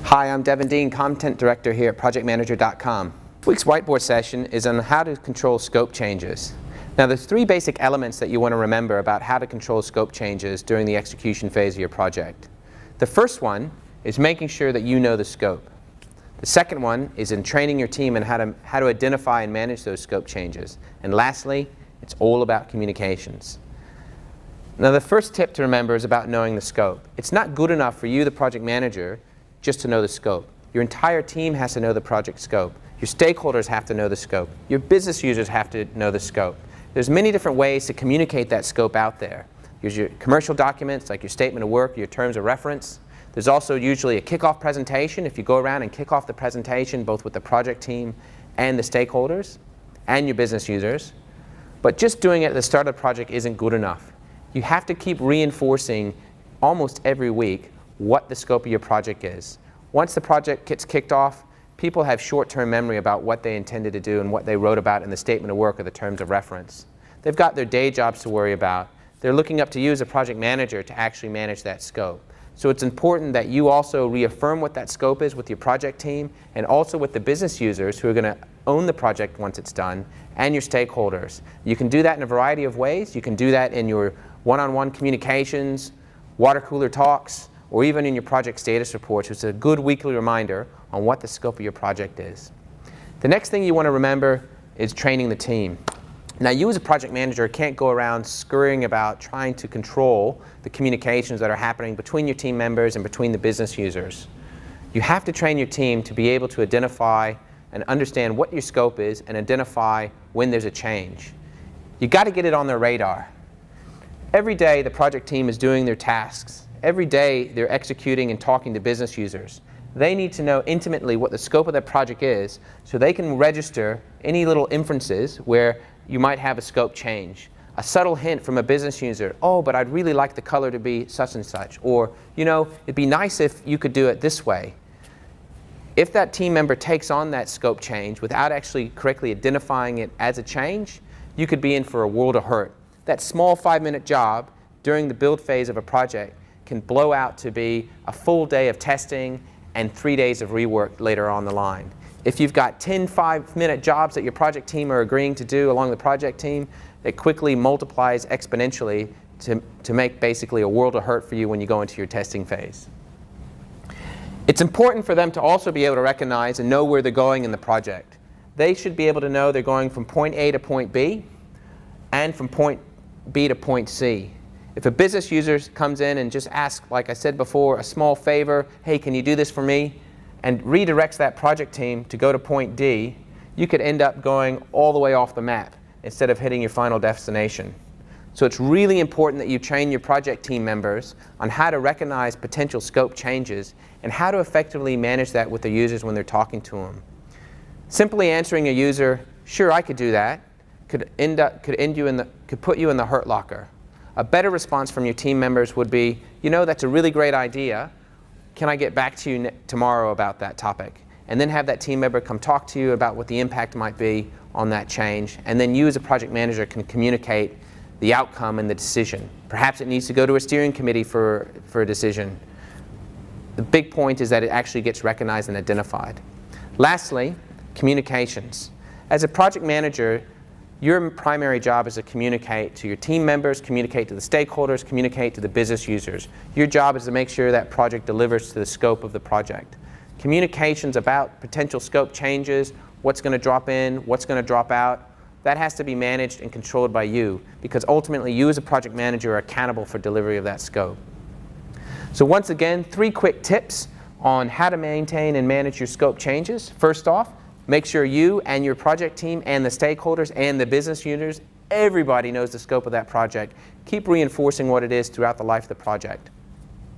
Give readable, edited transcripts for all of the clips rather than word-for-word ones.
Hi, I'm Devin Dean, Content Director here at ProjectManager.com. This week's whiteboard session is on how to control scope changes. Now, there's three basic elements that you want to remember about how to control scope changes during the execution phase of your project. The first one is making sure that you know the scope. The second one is in training your team and how to identify and manage those scope changes. And lastly, it's all about communications. Now, the first tip to remember is about knowing the scope. It's not good enough for you, the project manager, just to know the scope. Your entire team has to know the project scope. Your stakeholders have to know the scope. Your business users have to know the scope. There's many different ways to communicate that scope out there. There's your commercial documents, like your statement of work, your terms of reference. There's also usually a kickoff presentation. If you go around and kick off the presentation, both with the project team and the stakeholders and your business users. But just doing it at the start of the project isn't good enough. You have to keep reinforcing almost every week what the scope of your project is. Once the project gets kicked off, people have short-term memory about what they intended to do and what they wrote about in the statement of work or the terms of reference. They've got their day jobs to worry about. They're looking up to you as a project manager to actually manage that scope. So it's important that you also reaffirm what that scope is with your project team and also with the business users who are going to own the project once it's done and your stakeholders. You can do that in a variety of ways. You can do that in your one-on-one communications, water cooler talks, or even in your project status reports, which is a good weekly reminder on what the scope of your project is. The next thing you want to remember is training the team. Now, you as a project manager can't go around scurrying about trying to control the communications that are happening between your team members and between the business users. You have to train your team to be able to identify and understand what your scope is and identify when there's a change. You've got to get it on their radar. Every day, the project team is doing their tasks. Every day, they're executing and talking to business users. They need to know intimately what the scope of that project is so they can register any little inferences where you might have a scope change. A subtle hint from a business user, oh, but I'd really like the color to be such and such. Or, you know, it'd be nice if you could do it this way. If that team member takes on that scope change without actually correctly identifying it as a change, you could be in for a world of hurt. That small 5-minute job during the build phase of a project can blow out to be a full day of testing and 3 days of rework later on the line. If you've got 10 5-minute jobs that your project team are agreeing to do along the project team, it quickly multiplies exponentially to make basically a world of hurt for you when you go into your testing phase. It's important for them to also be able to recognize and know where they're going in the project. They should be able to know they're going from point A to point B and from point B to point C. If a business user comes in and just asks, like I said before, a small favor, hey, can you do this for me, and redirects that project team to go to point D, you could end up going all the way off the map instead of hitting your final destination. So it's really important that you train your project team members on how to recognize potential scope changes and how to effectively manage that with the users when they're talking to them. Simply answering a user, sure, I could do that, could put you in the hurt locker. A better response from your team members would be, you know, that's a really great idea. Can I get back to you tomorrow about that topic? And then have that team member come talk to you about what the impact might be on that change. And then you as a project manager can communicate the outcome and the decision. Perhaps it needs to go to a steering committee for a decision. The big point is that it actually gets recognized and identified. Lastly, communications. As a project manager, your primary job is to communicate to your team members, communicate to the stakeholders, communicate to the business users. Your job is to make sure that project delivers to the scope of the project. Communications about potential scope changes, what's going to drop in, what's going to drop out, that has to be managed and controlled by you because ultimately you as a project manager are accountable for delivery of that scope. So once again, 3 quick tips on how to maintain and manage your scope changes. First off, make sure you and your project team and the stakeholders and the business users, everybody knows the scope of that project. Keep reinforcing what it is throughout the life of the project.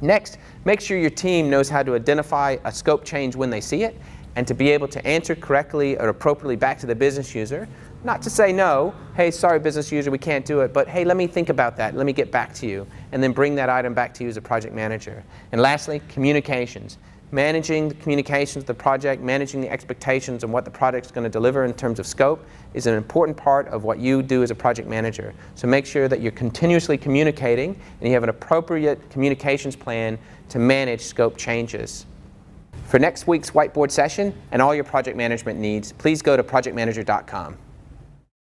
Next, make sure your team knows how to identify a scope change when they see it and to be able to answer correctly or appropriately back to the business user. Not to say no, hey, sorry business user, we can't do it, but hey, let me think about that, let me get back to you, and then bring that item back to you as a project manager. And lastly, communications. Managing the communications of the project, managing the expectations of what the project is going to deliver in terms of scope is an important part of what you do as a project manager. So make sure that you're continuously communicating and you have an appropriate communications plan to manage scope changes. For next week's whiteboard session and all your project management needs, please go to projectmanager.com.